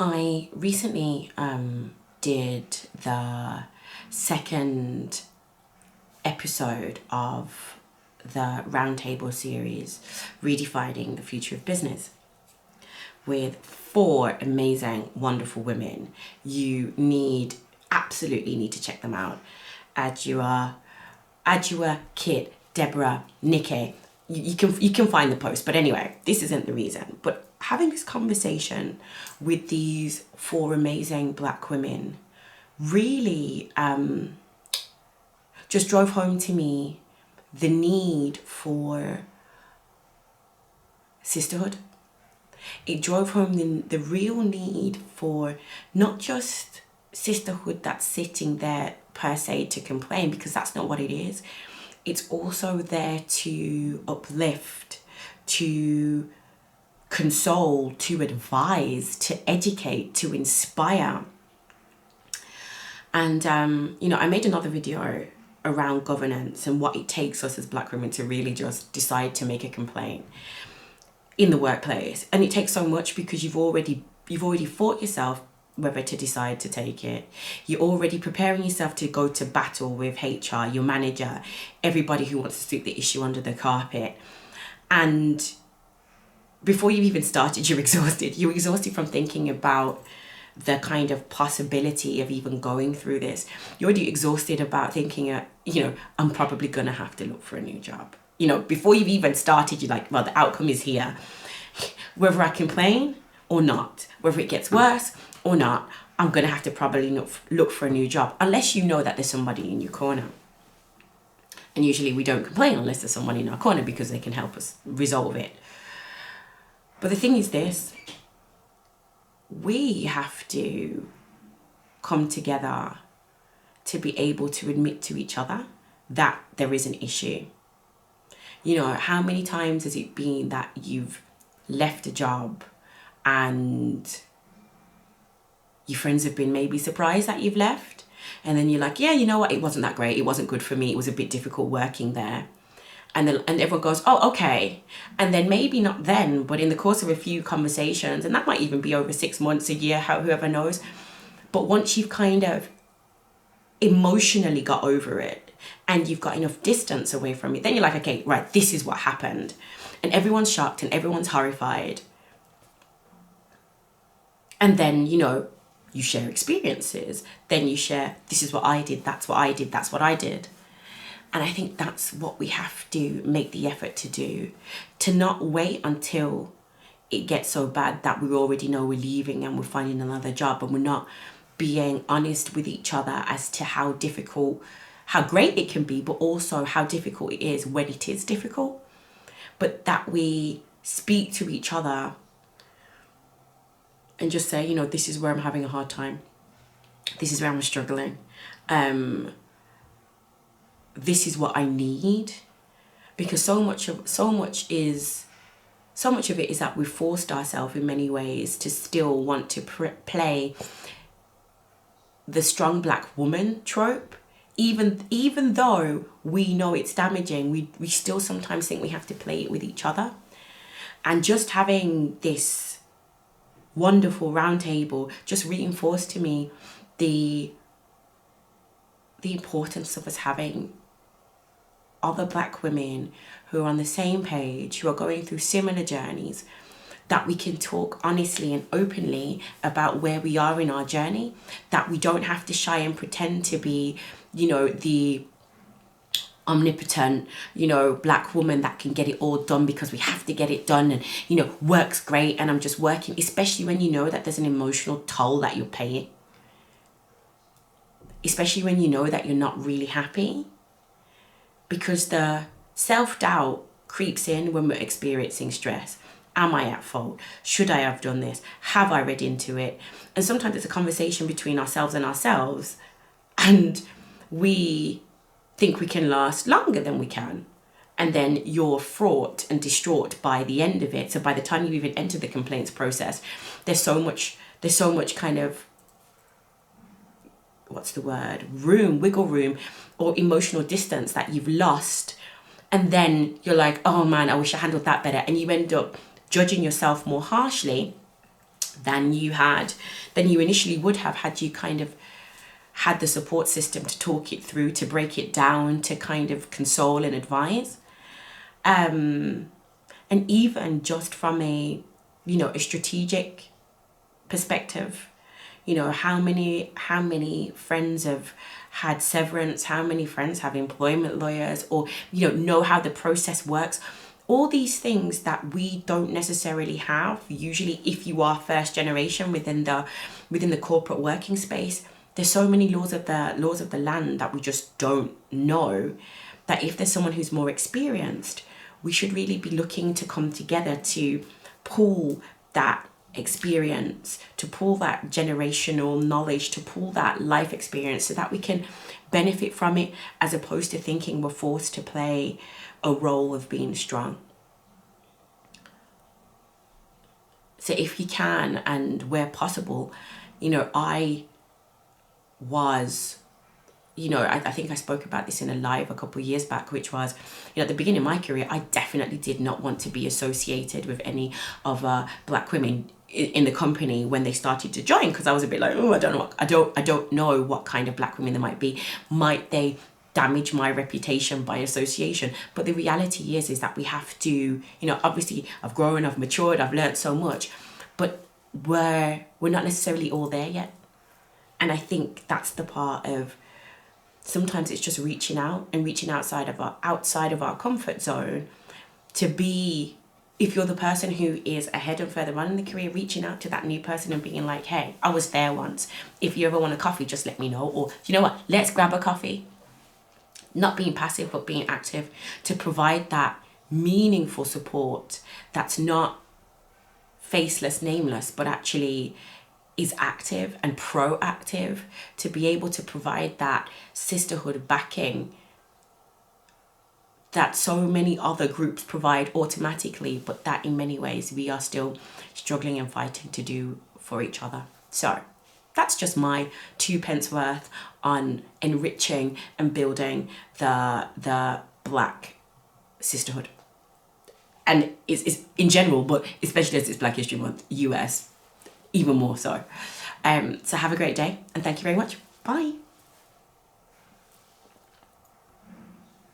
I recently did the second episode of the Roundtable series, Redefining the Future of Business, with 4 amazing, wonderful women. You absolutely need to check them out. Adjua, Kit, Deborah, Nikki. You can find the post, but anyway, this isn't the reason. But having this conversation with these 4 amazing Black women really just drove home to me the need for sisterhood. It drove home the real need for not just sisterhood that's sitting there per se to complain, because that's not what it is. It's also there to uplift, to console, to advise, to educate, to inspire. And, I made another video around governance and what it takes us as Black women to really just decide to make a complaint in the workplace. And it takes so much because you've already fought yourself whether to decide to take it. You're already preparing yourself to go to battle with HR, your manager, everybody who wants to sweep the issue under the carpet. And before you've even started, you're exhausted. You're exhausted from thinking about the kind of possibility of even going through this. You're already exhausted about thinking, I'm probably going to have to look for a new job. Before you've even started, you're like, well, the outcome is here. Whether I complain or not, whether it gets worse or not, I'm going to have to probably look for a new job, unless you know that there's somebody in your corner. And usually we don't complain unless there's someone in our corner, because they can help us resolve it. But the thing is this, we have to come together to be able to admit to each other that there is an issue. How many times has it been that you've left a job and your friends have been maybe surprised that you've left, and then you're like, yeah, you know what, it wasn't that great, it wasn't good for me, it was a bit difficult working there. And everyone goes, oh, okay. And then maybe not then, but in the course of a few conversations, and that might even be over 6 months, a year, whoever knows. But once you've kind of emotionally got over it and you've got enough distance away from it, then you're like, okay, right, this is what happened. And everyone's shocked and everyone's horrified. And then, you share experiences. Then you share, this is what I did, that's what I did, that's what I did. And I think that's what we have to make the effort to do, to not wait until it gets so bad that we already know we're leaving and we're finding another job, and we're not being honest with each other as to how great it can be, but also how difficult it is when it is difficult. But that we speak to each other and just say, this is where I'm having a hard time. This is where I'm struggling. This is what I need. Because so much of it is that we've forced ourselves in many ways to still want to play the strong Black woman trope. Even though we know it's damaging, we still sometimes think we have to play it with each other. And just having this wonderful roundtable just reinforced to me the importance of us having other Black women who are on the same page, who are going through similar journeys, that we can talk honestly and openly about where we are in our journey, that we don't have to shy and pretend to be, the omnipotent, Black woman that can get it all done because we have to get it done, and, work's great and I'm just working, especially when you know that there's an emotional toll that you're paying. Especially when you know that you're not really happy. Because the self-doubt creeps in when we're experiencing stress. Am I at fault? Should I have done this? Have I read into it? And sometimes it's a conversation between ourselves, and we think we can last longer than we can. And then you're fraught and distraught by the end of it. So by the time you even enter the complaints process, there's so much kind of, wiggle room or emotional distance that you've lost. And then you're like, oh man, I wish I handled that better. And you end up judging yourself more harshly than you initially would have had you kind of had the support system to talk it through, to break it down, to kind of console and advise. And even just from a strategic perspective, how many friends have had severance, how many friends have employment lawyers, or know how the process works. All these things that we don't necessarily have usually if you are first generation within the corporate working space. There's so many laws of the land that we just don't know, that if there's someone who's more experienced, we should really be looking to come together to pull that experience, to pull that generational knowledge, to pull that life experience so that we can benefit from it, as opposed to thinking we're forced to play a role of being strong. So if you can, and where possible, I think I spoke about this in a live a couple of years back, which was, at the beginning of my career, I definitely did not want to be associated with any other black women in the company when they started to join, because I was a bit like, oh, I don't know what kind of black women there might be. Might they damage my reputation by association? But the reality is that we have to, obviously I've grown, I've matured, I've learned so much, but we're not necessarily all there yet. And I think that's the part of, sometimes it's just reaching out and reaching outside of our comfort zone to be, if you're the person who is ahead and further on in the career, reaching out to that new person and being like, hey, I was there once. If you ever want a coffee, just let me know. Or, you know what, let's grab a coffee. Not being passive, but being active, to provide that meaningful support that's not faceless, nameless, but actually is active and proactive, to be able to provide that sisterhood backing that so many other groups provide automatically, but that in many ways we are still struggling and fighting to do for each other. So that's just my 2 pence worth on enriching and building the Black sisterhood. And it's in general, but especially as it's Black History Month, US, even more so. So have a great day, and thank you very much. Bye.